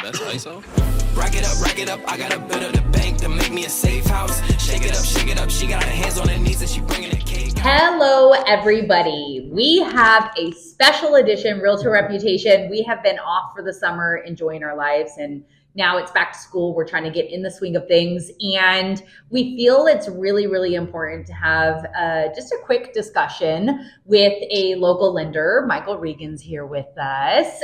That's ISO. Rack it up, I gotta build up the bank to make me a safe house. Shake it up, she got her hands on her knees and she bringing a cake. Hello, everybody. We have a special edition Realtor Reputation. We have been off for the summer, enjoying our lives, and now it's back to school. We're trying to get in the swing of things, and we feel it's really, really important to have just a quick discussion with a local lender. Micheal Regan's here with us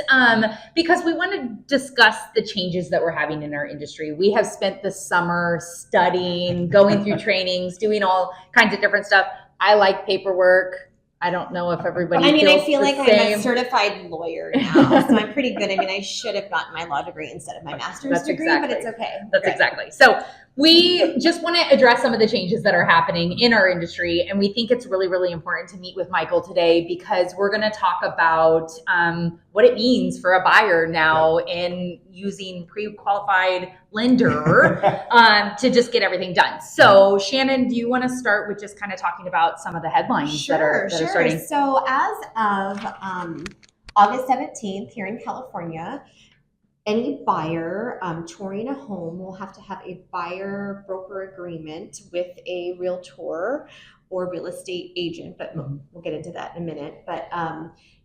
because we want to discuss the changes that we're having in our industry. We have spent the summer studying, going through trainings, doing all kinds of different stuff. I like paperwork. I don't know if everybody I feel like I'm a certified lawyer now, so I'm pretty good. I mean, I should have gotten my law degree instead of my master's degree, but it's okay. That's exactly. So we just want to address some of the changes that are happening in our industry, and we think it's really, really important to meet with Micheal today because we're going to talk about what it means for a buyer now in using pre-qualified lender to just get everything done. So Shannon, do you want to start with just kind of talking about some of the headlines that are starting? So as of August 17th here in California, any buyer touring a home will have to have a buyer broker agreement with a realtor or real estate agent, but we'll get into that in a minute. But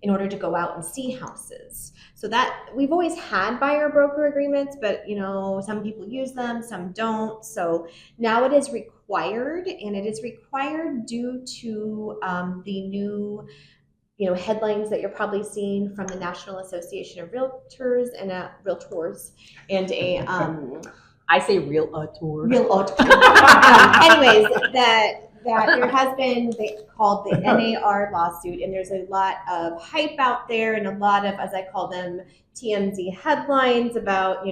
in order to go out and see houses. So that we've always had buyer broker agreements, but you know, some people use them, some don't. So now it is required, and it is required due to the new headlines that you're probably seeing from the National Association of Realtors and I say realtor. Anyways, that there has been called the NAR lawsuit, and there's a lot of hype out there and a lot of, as I call them, TMZ headlines about,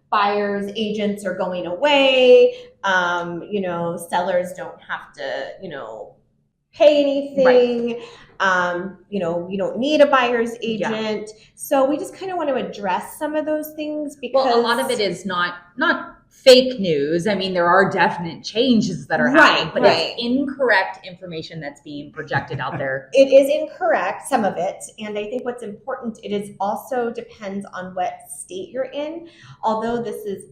buyers, agents are going away, sellers don't have to, pay anything. Right. You don't need a buyer's agent. Yeah. So we just kind of want to address some of those things because a lot of it is not fake news. I mean, there are definite changes that are happening, but it's incorrect information that's being projected out there. It is incorrect, some of it. And I think what's important, it is also depends on what state you're in. Although this is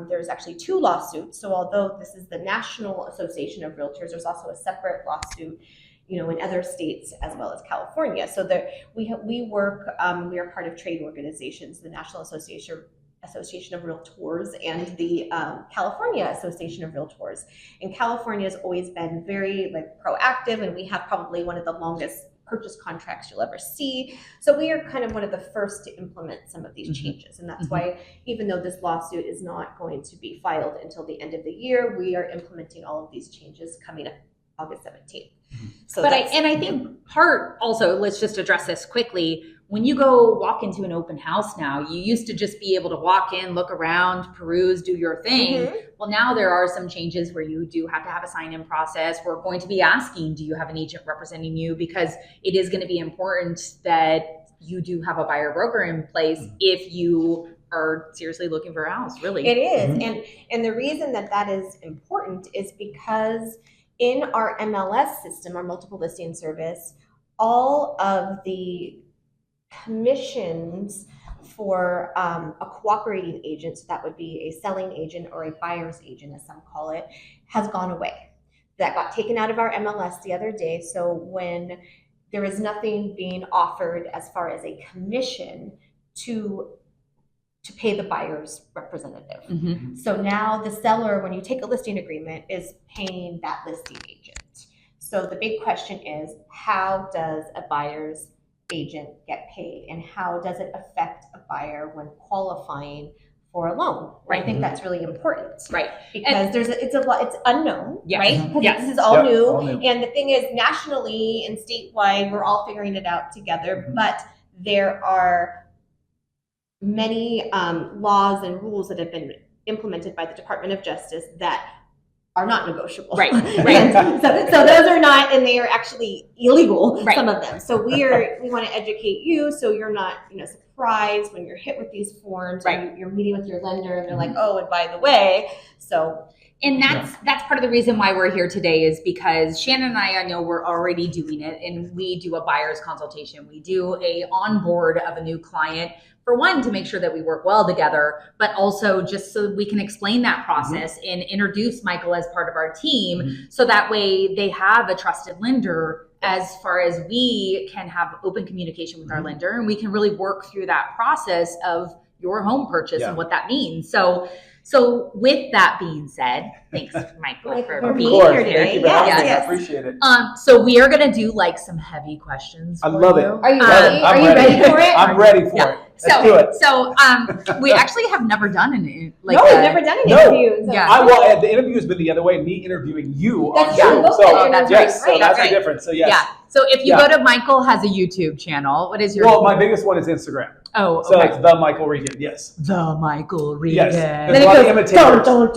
there's actually two lawsuits. So although this is the National Association of Realtors, there's also a separate lawsuit in other states as well as California. So we are part of trade organizations, the National Association of Realtors and the California Association of Realtors. And California has always been very proactive, and we have probably one of the longest purchase contracts you'll ever see. So we are kind of one of the first to implement some of these changes. And that's why, even though this lawsuit is not going to be filed until the end of the year, we are implementing all of these changes coming up August 17th. So I think part also, let's just address this quickly. When you go walk into an open house now, you used to just be able to walk in, look around, peruse, do your thing. Well, now there are some changes where you do have to have a sign-in process. We're going to be asking, do you have an agent representing you? Because it is going to be important that you do have a buyer broker in place if you are seriously looking for a house, really. It is. And the reason that is important is because in our MLS system, our multiple listing service, all of the commissions for a cooperating agent, so that would be a selling agent or a buyer's agent, as some call it, has gone away. That got taken out of our MLS the other day. So when there is nothing being offered as far as a commission to pay the buyer's representative. So now the seller, when you take a listing agreement, is paying that listing agent. So the big question is, how does a buyer's agent get paid, and how does it affect a buyer when qualifying for a loan? Right. I think that's really important, right? Because it's unknown, right? Because this is all new, and the thing is, nationally and statewide, we're all figuring it out together. But there are many laws and rules that have been implemented by the Department of Justice that are not negotiable. Right. So those are not, and they are actually illegal, some of them. So we want to educate you so you're not, surprised when you're hit with these forms, or you're meeting with your lender and they're like, oh, and by the way. So And that's part of the reason why we're here today is because Shannon and I know we're already doing it, and we do a buyer's consultation. We do a onboard of a new client, for one, to make sure that we work well together, but also just so we can explain that process and introduce Micheal as part of our team, so that way they have a trusted lender as far as we can have open communication with our lender, and we can really work through that process of your home purchase and what that means. So with that being said, thanks, Micheal, for being here today. Thank you for having me. I appreciate it. So we are going to do like some heavy questions. I love it. Are you ready? I'm ready for it? I'm ready for it. Let's do it. So we actually have never done an we've never done an interview. So. Well, the interview has been the other way, me interviewing you. That's on true. Zoom. So yes, so that's the difference. So yes. Yeah. So if you go to Micheal has a YouTube channel, what is your? Well, my biggest one is Instagram. Oh, so it's the Micheal Regan. Yes. The Micheal Regan. Yes. Then There's a lot of imitators. Don't.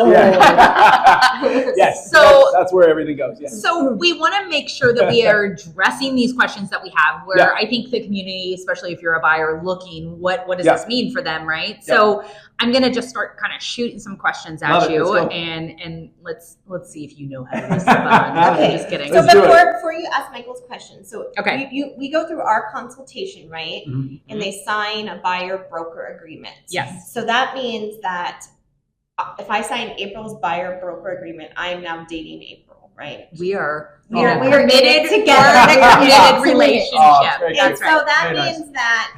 Yes. So that's where everything goes. Yes. So we want to make sure that we are addressing these questions that we have, where I think the community, especially if you're a buyer looking, what does this mean for them, right? So I'm gonna just start kind of shooting some questions at you, and let's see if you know how to respond. Okay. Just kidding. So before you ask Michael's question, so we go through our consultation, right? And they sign a buyer broker agreement. Yes. So that means that if I sign April's buyer broker agreement, I am now dating April, right? We are committed together. A committed relationship. And so that means that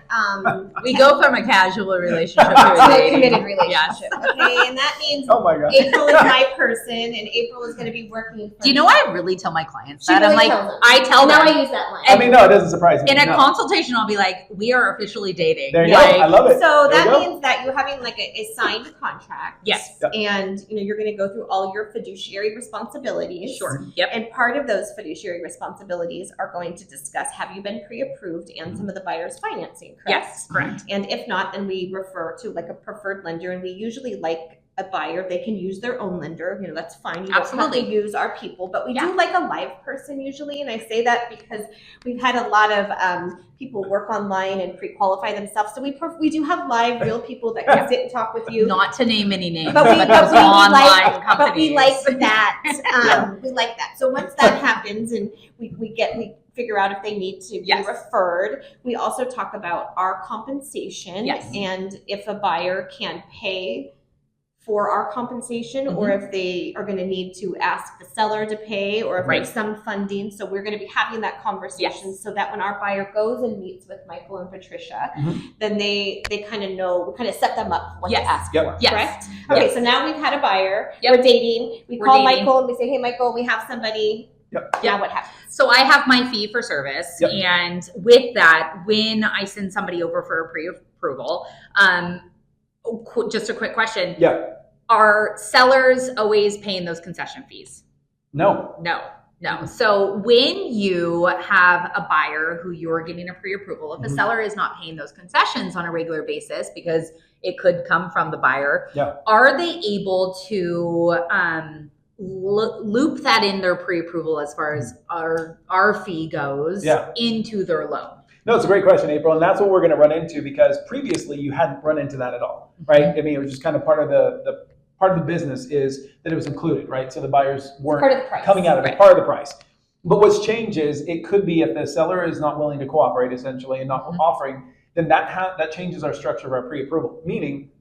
we go from a casual relationship to a committed relationship. Yes. Okay, and that means April is my person, and April is going to be working for Do you know I really tell my clients that? Really I'm like, I tell them. them. Now I use that line. I mean, no, it doesn't surprise me. In a consultation, I'll be like, we are officially dating. There you go. I love it. So that means that you're having like a signed contract. Yes. And you're going to go through all your fiduciary responsibilities. Sure. Yep. And part of those fiduciary responsibilities are going to discuss, have you been pre-approved and some of the buyer's financing, correct? Yes, correct. And if not, then we refer to like a preferred lender, and we usually like a buyer, they can use their own lender. That's fine. You don't have to use our people, but we do like a live person usually. And I say that because we've had a lot of people work online and pre-qualify themselves. So we do have live real people that can sit and talk with you. Not to name any names, but we like that. We like that. So once that happens and we figure out if they need to be referred, we also talk about our compensation and if a buyer can pay for our compensation, or if they are going to need to ask the seller to pay, or if there's some funding. So we're going to be having that conversation so that when our buyer goes and meets with Micheal and Patricia, then they kind of know, we kind of set them up for what to ask for, correct? Okay, so now we've had a buyer, we're dating, we call Micheal and we say, hey Micheal, we have somebody. Yeah, what happens? So I have my fee for service, and with that, when I send somebody over for a pre-approval, just a quick question. Are sellers always paying those concession fees? No. So when you have a buyer who you're getting a pre-approval, if a seller is not paying those concessions on a regular basis, because it could come from the buyer, are they able to loop that in their pre-approval as far as our fee goes into their loan? No, it's a great question, April, and that's what we're going to run into, because previously you hadn't run into that at all, right? I mean, it was just kind of part of the business is that it was included, right? So the buyers weren't coming out of it, part of the price. But what's changed is it could be if the seller is not willing to cooperate, essentially, and not offering, then that changes our structure of our pre-approval. Meaning,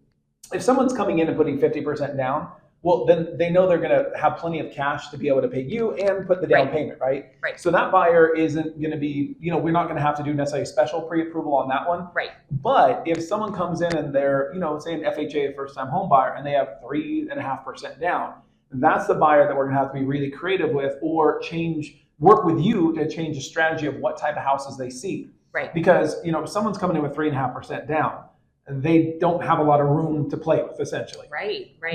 if someone's coming in and putting 50% down, well, then they know they're going to have plenty of cash to be able to pay you and put the down payment, right? So that buyer isn't going to be, we're not going to have to do necessarily special pre-approval on that one. But if someone comes in and they're, say an FHA, first-time home buyer, and they have 3.5% down, that's the buyer that we're going to have to be really creative with, or work with you to change the strategy of what type of houses they see. Because, if someone's coming in with 3.5% down, they don't have a lot of room to play with, essentially.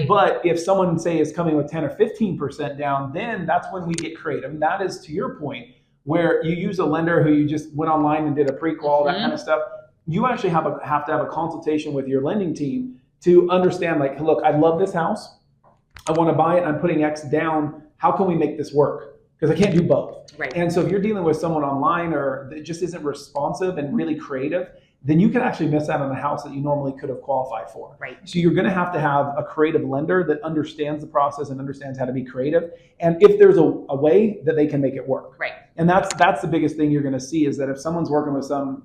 But if someone, say, is coming with 10 or 15% down, then that's when we get creative. And that is, to your point, where you use a lender who you just went online and did a pre-qual, that kind of stuff. You actually have to have a consultation with your lending team to understand, like, look, I love this house. I want to buy it. I'm putting X down. How can we make this work? Because I can't do both. And so if you're dealing with someone online or that just isn't responsive and really creative, then you can actually miss out on a house that you normally could have qualified for. Right. So you're going to have a creative lender that understands the process and understands how to be creative. And if there's a way that they can make it work. Right. And that's the biggest thing you're going to see is that if someone's working with some,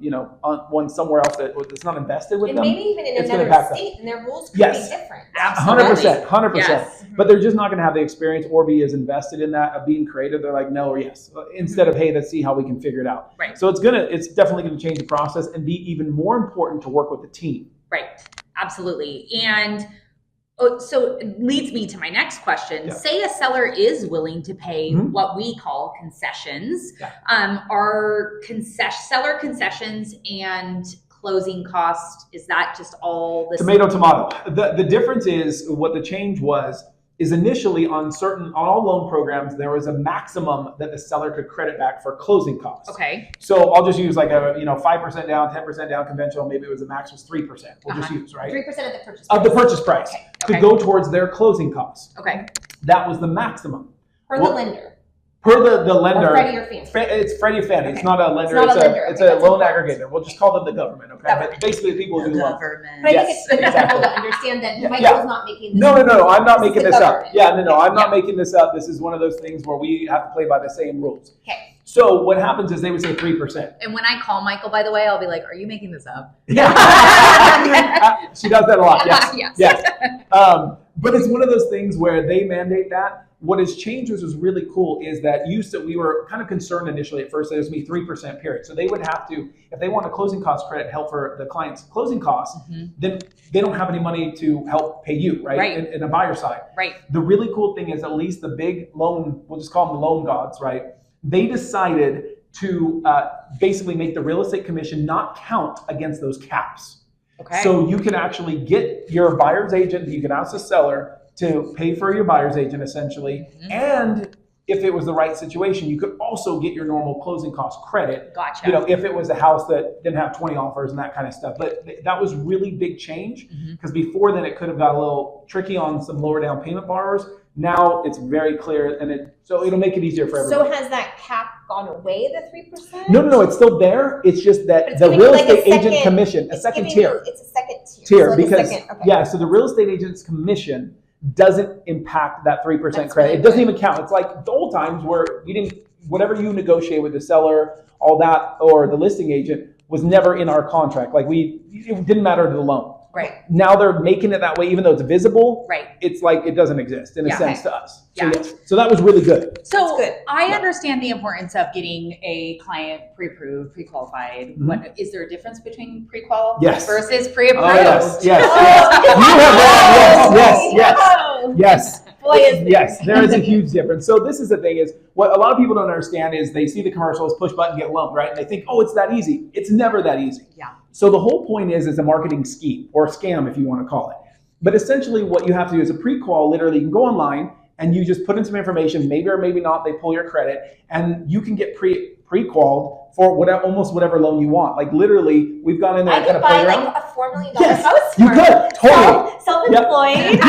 one somewhere else that's not invested with And them, maybe even in it's another gonna impact state, and their rules could Yes. be different. Absolutely. 100%. Yes. But they're just not going to have the experience or be as invested in that of being creative. They're like, no or yes, instead of, hey, let's see how we can figure it out. Right. So it's definitely going to change the process and be even more important to work with the team. Right. Absolutely. And so it leads me to my next question. Yeah. Say a seller is willing to pay what we call concessions. Are seller concessions and closing cost, is that just all the Tomato. The difference is what the change is initially on all loan programs, there was a maximum that the seller could credit back for closing costs. Okay. So I'll just use like a 5% down, 10% down conventional. Maybe it was the max was 3%. We'll just use, right? 3% of the purchase price. Of the purchase price could go towards their closing costs. Okay. That was the maximum. Per the lender. Per the lender. Or Freddie or Fannie. It's Freddie or Fannie. Okay. It's not a lender. It's not a lender. It's Okay, a that's loan important. aggregator. We'll just call them the government. Okay. Government. But basically, people who do loans. Government. But I Yes, think it's good for exactly. people to understand that Yeah. Michael's not making this. No. I'm not This is making the this up. government. Yeah, no. I'm not making this up. This is one of those things where we have to play by the same rules. Okay. So what happens is they would say 3%. And when I call Michael, by the way, I'll be like, are you making this up? Yeah. She does that a lot. Yes. Yes. But it's one of those things where they mandate that. What has changed, which was really cool, is that we were kind of concerned initially at first that it was going to be 3% period. So they would have to, if they want a closing cost credit help for the client's closing costs, then they don't have any money to help pay you, right? In a buyer side. Right. The really cool thing is at least the big loan, we'll just call them the loan gods, right? They decided to basically make the real estate commission not count against those caps. Okay. So you can actually get your buyer's agent, you can ask the seller to pay for your buyer's agent essentially. And if it was the right situation, you could also get your normal closing cost credit. Gotcha. If it was a house that didn't have 20 offers and that kind of stuff. But that was really big change because before then it could have got a little tricky on some lower down payment borrowers. Now it's very clear so it'll make it easier for everyone. So has that cap gone away, the 3%? No, it's still there. It's just that But it's the giving real you like a estate agent second- commission, a It's second giving you- tier. It's a second tier. So like a Because second, okay. so the real estate agent's commission doesn't impact that 3% That's credit. really It doesn't good. even count. It's like the old times where whatever you negotiate with the seller, all that, or the listing agent was never in our contract. Like it didn't matter to the loan. Right. Now they're making it that way, even though it's visible. Right. It's like it doesn't exist in a Yeah. sense to us. So, Yeah. yes. So that was really good. So That's good. I Yeah. understand the importance of getting a client pre-approved, pre-qualified. What is there a difference between pre-qual Yes. versus pre-approved? Oh yes, yes, Oh, yes. You have no. yes. Boy, is Yes, there is a huge difference. So this is the thing is what a lot of people don't understand is they see the commercials, push button, get loan, right? And they think, oh, it's that easy. It's never that easy. Yeah. So the whole point is a marketing scheme or a scam, if you want to call it. But essentially what you have to do is a pre-qual, literally you can go online and you just put in some information, maybe or maybe not, they pull your credit and you can get pre-qualled for almost whatever loan you want. Like literally, we've gone in there I and kind could of played buy around. like a $4 million Yes, house. you for could, totally. Self-employed.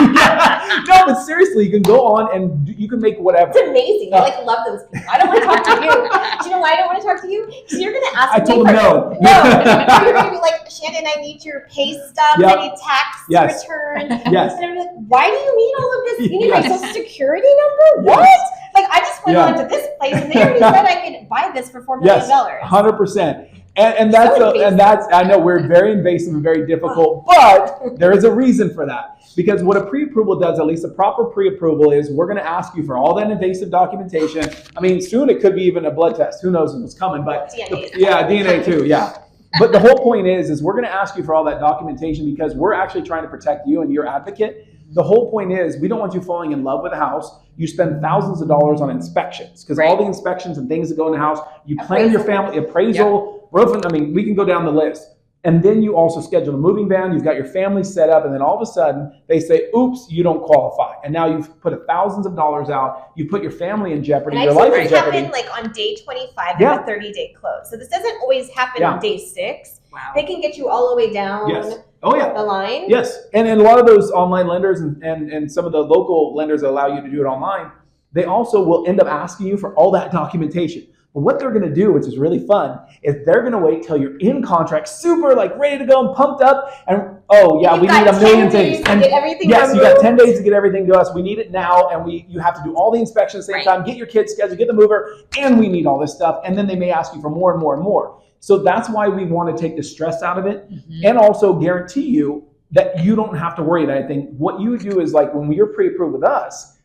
No, but seriously, you can go on and you can make whatever. It's amazing. I love those people. I don't want to talk to you. Do you know why I don't want to talk to you? Because you're going to ask I me told for him no. No, you're going to be like, Shannon, I need your pay stubs. Yep. I need tax Yes. return. Yes. And I'm like, why do you need all of this? You need my Yes. social security number? What? Yes. Like, I just went Yeah. on to this place and they already said I could buy this for $4 million. Yes, 100%. And that's So invasive. I know we're very invasive and very difficult, but there is a reason for that. Because what a pre-approval does, at least a proper pre-approval, is we're going to ask you for all that invasive documentation. I mean, soon it could be even a blood test. Who knows what's coming? But DNA. yeah, DNA too. Yeah. But the whole point is we're going to ask you for all that documentation because we're actually trying to protect you and your advocate. The whole point is we don't want you falling in love with a house. You spend thousands of dollars on inspections because all the inspections and things that go in the house, you plan your family appraisal, roofing. I mean, we can go down the list. And then you also schedule a moving van. You've got your family set up. And then all of a sudden they say, oops, you don't qualify. And now you've put thousands of dollars out. You put your family in jeopardy, And your I've seen life in this jeopardy. happen like on day 25 Yeah. of a 30-day close. So this doesn't always happen Yeah. on day 6. Wow. They can get you all the way down Yes. Oh, yeah. the line. Yes. And a lot of those online lenders and some of the local lenders that allow you to do it online, they also will end up asking you for all that documentation. But what they're going to do, which is really fun, is they're going to wait till you're in contract, super like ready to go and pumped up. And we need a million things. And yes, you got 10 days to get everything to us. We need it now. And you have to do all the inspections at the same time, get your kids scheduled, get the mover, and we need all this stuff. And then they may ask you for more and more and more. So that's why we want to take the stress out of it and also guarantee you that you don't have to worry about anything. What you do is like when you're pre-approved with us,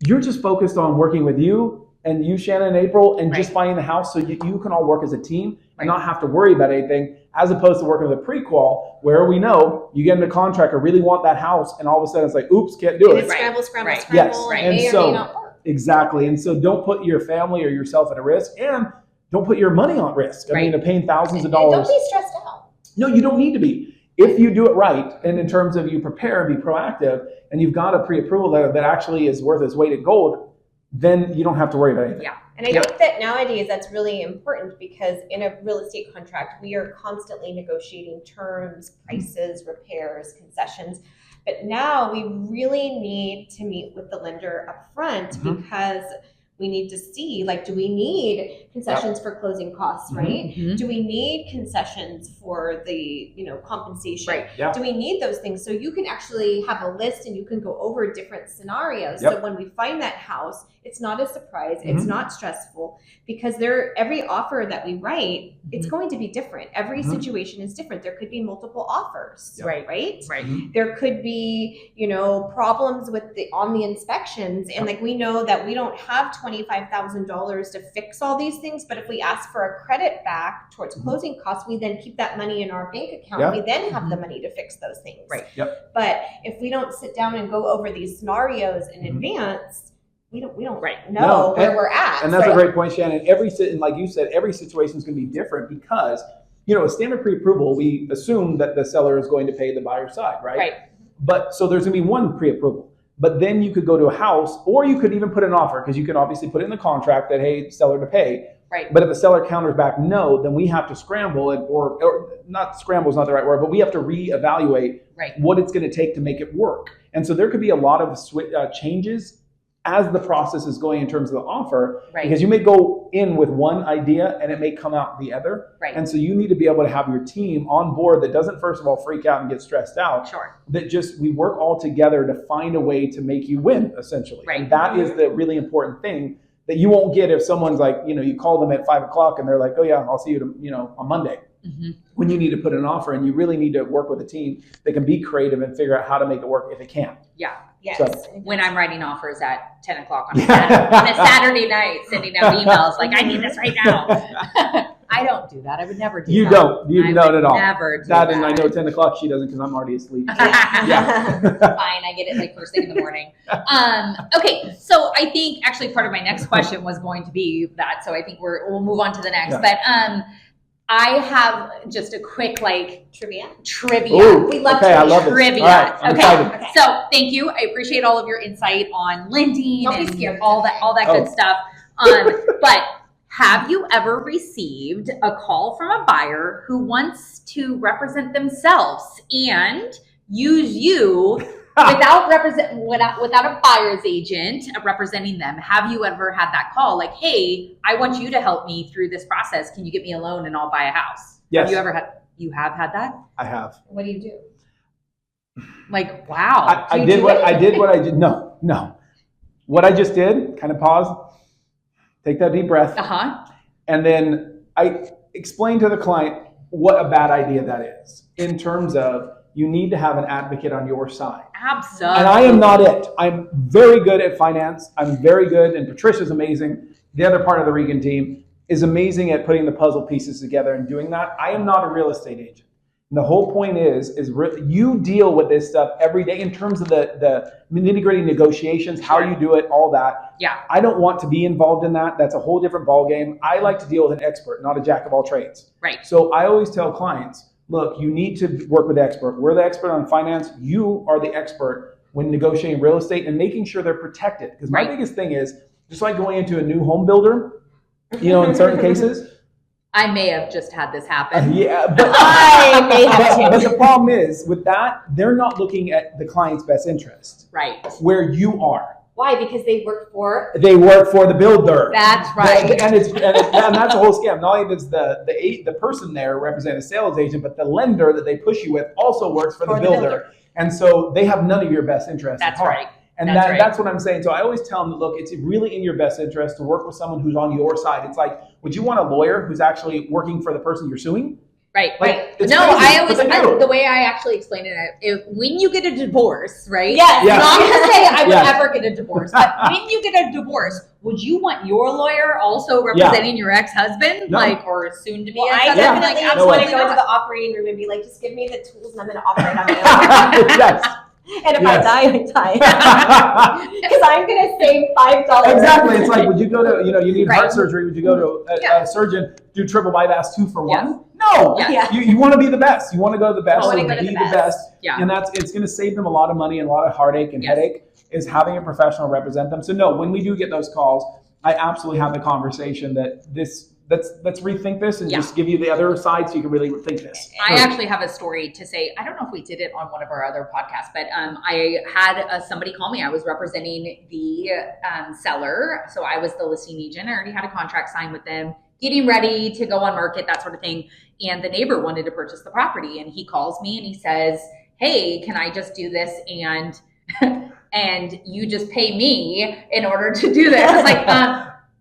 you're just focused on working with you and you, Shannon and April, and just finding the house so you can all work as a team and not have to worry about anything, as opposed to working with a pre-qual where we know you get into contract or really want that house and all of a sudden it's like, oops, can't do it. Scramble. Yes. And so, exactly. And so don't put your family or yourself at a risk, and don't put your money on risk. I mean, they're paying thousands of dollars. And don't be stressed out. No, you don't need to be. If you do it right, and in terms of you prepare and be proactive, and you've got a pre-approval letter that actually is worth its weight in gold, then you don't have to worry about anything. Yeah. And I think that nowadays that's really important, because in a real estate contract, we are constantly negotiating terms, prices, repairs, concessions. But now we really need to meet with the lender up front, because we need to see, like, do we need concessions for closing costs, right? Do we need concessions for the, compensation? Do we need those things? So you can actually have a list and you can go over different scenarios. So when we find that house, it's not a surprise. It's not stressful, because every offer that we write, it's going to be different. Every situation is different. There could be multiple offers, right? There could be, problems on the inspections. And like, we know that we don't have $25,000 to fix all these things, but if we ask for a credit back towards closing costs, we then keep that money in our bank account. We then have the money to fix those things. But if we don't sit down and go over these scenarios in advance, we don't know where we're at. And that's a great point, Shannon. And like you said, every situation is going to be different, because a standard pre-approval, we assume that the seller is going to pay the buyer's side, right? But so there's going to be one pre-approval. But then you could go to a house, or you could even put an offer, because you can obviously put it in the contract that, hey, seller to pay. But if the seller counters back no, then we have to scramble, or not scramble is not the right word, but we have to reevaluate what it's going to take to make it work. And so there could be a lot of changes as the process is going in terms of the offer, because you may go in with one idea and it may come out the other. And so you need to be able to have your team on board that doesn't, first of all, freak out and get stressed out. That just, we work all together to find a way to make you win, essentially. And that is the really important thing that you won't get if someone's like, you call them at 5 o'clock and they're like, oh yeah, I'll see you, on Monday. When you need to put an offer, and you really need to work with a team that can be creative and figure out how to make it work if it can. Yes. So, when I'm writing offers at 10 o'clock on a Saturday night, sending out emails like, I need this right now. I don't do that. I would never do that. You don't. You don't at all. Never do that. And I know 10 o'clock she doesn't, because I'm already asleep. So, Fine. I get it like first thing in the morning. Okay. So I think actually part of my next question was going to be that. So I think we'll move on to the next. But I have just a quick trivia. Ooh, we love I love trivia. Right, okay. So thank you. I appreciate all of your insight on lending and all that good stuff. But have you ever received a call from a buyer who wants to represent themselves and use you without a buyer's agent representing them? Have you ever had that call? Like, hey, I want you to help me through this process. Can you get me a loan and I'll buy a house? Yes. You have had that? I have. What do you do? Like, wow. I did what I did. No. What I just did, kind of pause, take that deep breath. And then I explained to the client what a bad idea that is, in terms of, you need to have an advocate on your side. Absolutely. And I am not it. I'm very good at finance. I'm very good, and Patricia's amazing. The other part of the Regan team is amazing at putting the puzzle pieces together and doing that. I am not a real estate agent. And the whole point is you deal with this stuff every day in terms of the nitty-gritty negotiations, how you do it, all that. I don't want to be involved in that. That's a whole different ballgame. I like to deal with an expert, not a jack of all trades. So I always tell clients, look, you need to work with the expert. We're the expert on finance. You are the expert when negotiating real estate and making sure they're protected. Because my biggest thing is, just like going into a new home builder, in certain cases. I may have just had this happen. But I may have too. But the problem is, with that, they're not looking at the client's best interest. Right. Where you are. Why? Because they work for the builder. That's right. And that's a whole scam. Not only does the person there represent a sales agent, but the lender that they push you with also works for the builder. And so they have none of your best interests at heart. Right. And that's what I'm saying. So I always tell them, look, it's really in your best interest to work with someone who's on your side. It's like, would you want a lawyer who's actually working for the person you're suing? Right. Like, No, crazy, I always, the way I actually explain it, when you get a divorce, right? Yes. Not to say I would ever get a divorce, but when you get a divorce, would you want your lawyer also representing your ex-husband? No. Like, or soon to be I ex-husband? definitely Like, want to go not. to the operating room and be like, just give me the tools and I'm going to operate on my own. Yes. And if I die, I die. Because I'm going to save $5. Exactly. It's like, would you go to, you need heart Right. surgery, would you go to a surgeon, do triple bypass 2 for 1? Yes. No. Yeah. You want to be the best. You want to go to the best. I wanna So go to be the the best. Yeah. And it's going to save them a lot of money and a lot of heartache and headache is having a professional represent them. So no, when we do get those calls, I absolutely have the conversation that let's rethink this and just give you the other side so you can really rethink this. I actually have a story to say. I don't know if we did it on one of our other podcasts, but I had somebody call me. I was representing the seller. So I was the listing agent. I already had a contract signed with them, getting ready to go on market, that sort of thing. And the neighbor wanted to purchase the property. And he calls me and he says, hey, can I just do this? And you just pay me in order to do this. I was like,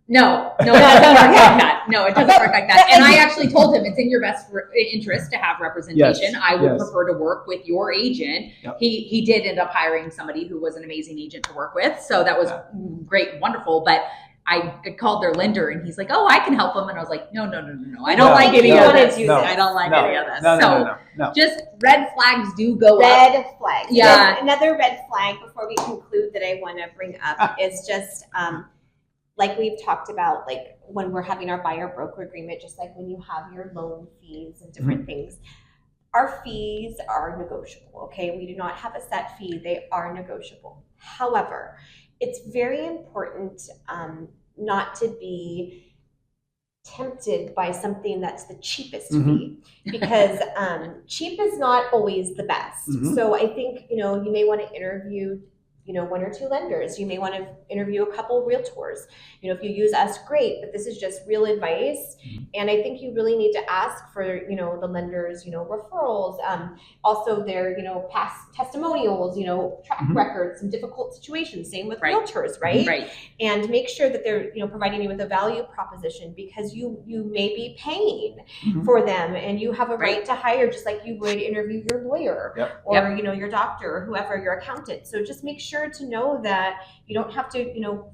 no, it doesn't work like that. No, it doesn't work like that. And I actually told him it's in your best interest to have representation. I would prefer to work with your agent. Yep. He did end up hiring somebody who was an amazing agent to work with. So that was great, wonderful. But I called their lender and he's like, oh, I can help them. And I was like, no. I don't like any of this. I don't like any of this. No. Just red flags do go up. Red flags. Yeah. There's another red flag before we conclude that I want to bring up is just, like we've talked about, like when we're having our buyer broker agreement, just like when you have your loan fees and different things, our fees are negotiable. Okay. We do not have a set fee. They are negotiable. However, it's very important not to be tempted by something that's the cheapest fee, because cheap is not always the best. So I think, you may want to interview 1 or 2 lenders. You may want to interview a couple realtors. If you use us, great, but this is just real advice. And I think you really need to ask for, the lenders, referrals, also their, past testimonials, track records and difficult situations. Same with realtors, right? And make sure that they're, providing you with a value proposition, because you may be paying for them and you have a right to hire, just like you would interview your lawyer or, your doctor or whoever, your accountant. So just make sure to know that you don't have to,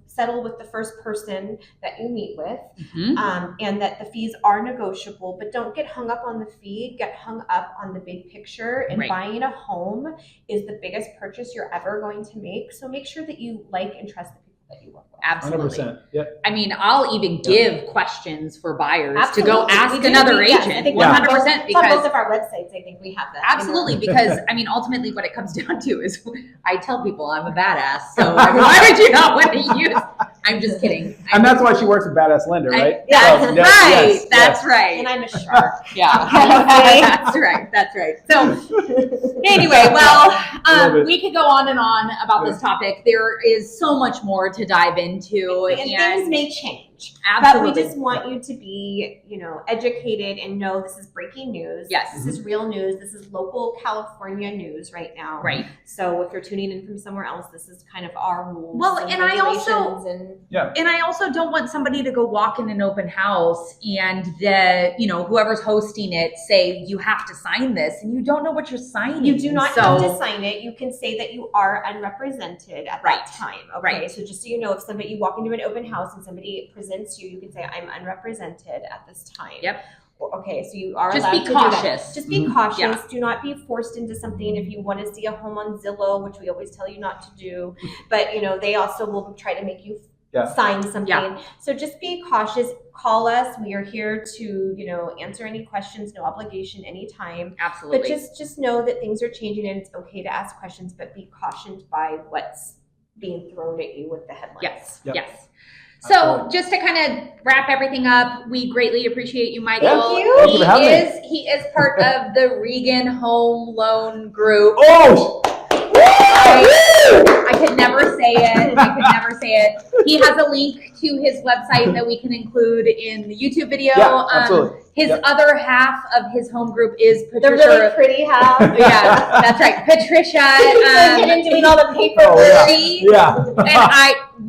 settle with the first person that you meet with, and that the fees are negotiable, but don't get hung up on the fee, get hung up on the big picture. And buying a home is the biggest purchase you're ever going to make. So make sure that you like and trust the people that you work with. Absolutely. 100%. Yep. I mean, I'll even give questions for buyers to go ask another agent. 100%. Because on both of our websites, I think we have that. Absolutely. Because I mean, ultimately what it comes down to is I tell people I'm a badass. So why would you not want to use? I'm just kidding. And that's why she works with Badass Lender, right? That's right. That's right. And I'm a shark. Yeah. That's right. That's right. So anyway, well, we could go on and on about this topic. There is so much more to dive into. And things may change. Absolutely. But we just want you to be, educated and know this is breaking news. Yes. This is real news. This is local California news right now. Right. So if you're tuning in from somewhere else, this is kind of our rules. Well, and I also don't want somebody to go walk in an open house and whoever's hosting it say you have to sign this, and you don't know what you're signing. You do not have to sign it. You can say that you are unrepresented at that time. Okay. Right. So just so you know, if you walk into an open house and somebody presents you can say I'm unrepresented at this time. Yep. Okay, so you are just allowed be to cautious. do that. Just be cautious. Yeah. Do not be forced into something. If you want to see a home on Zillow, which we always tell you not to do, but they also will try to make you sign something. Yeah. So just be cautious. Call us. We are here to answer any questions. No obligation, anytime. Absolutely. But just know that things are changing and it's okay to ask questions, but be cautioned by what's being thrown at you with the headlines. Yes. Yep. Yes. So just to kind of wrap everything up, we greatly appreciate you, Micheal. Thank you. He is part of the Regan Home Loan Group. Oh! I could never say it. He has a link to his website that we can include in the YouTube video. Yeah, absolutely. His other half of his home group is Patricia. The really pretty half. Yeah, that's right. Patricia. And doing all the paperwork.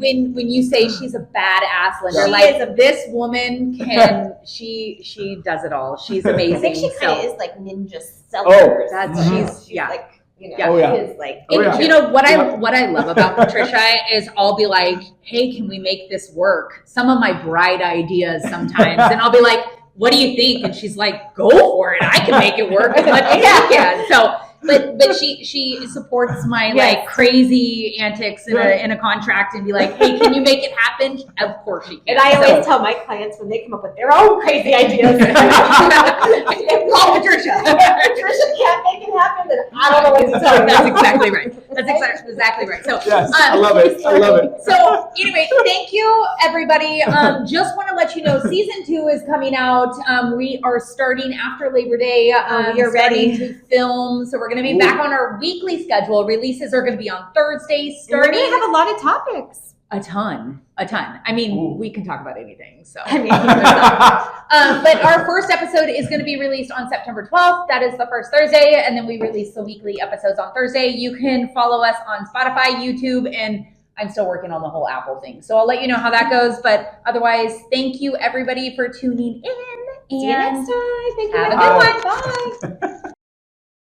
And when you say she's a badass lender, this woman can, she does it all. She's amazing. I think she kind of is like ninja sellers. She's like, you know, is like, you know what I love about Patricia is I'll be like, hey, can we make this work? Some of my bright ideas sometimes, and I'll be like, what do you think? And she's like, go for it. I can make it work as much as you can. So, but she supports my like crazy antics in a contract and be like, hey, can you make it happen? Of course she can. And I always tell my clients when they come up with their own crazy ideas, call Patricia. If Patricia can't make it happen, then I don't know what to tell you. That's exactly right. That's exactly right. So yes, I love it. I love it. So anyway, thank you everybody. Just want to let you know season 2 is coming out. We are starting after Labor Day. You're ready to film. So we're going to be back on our weekly schedule. Releases are going to be on Thursdays. We're going to have a lot of topics. A ton. I mean, we can talk about anything. So, I mean, but our first episode is going to be released on September 12th. That is the first Thursday. And then we release the weekly episodes on Thursday. You can follow us on Spotify, YouTube, and I'm still working on the whole Apple thing. So I'll let you know how that goes. But otherwise, thank you everybody for tuning in. See you next time. Thank you. Have a good one. Bye.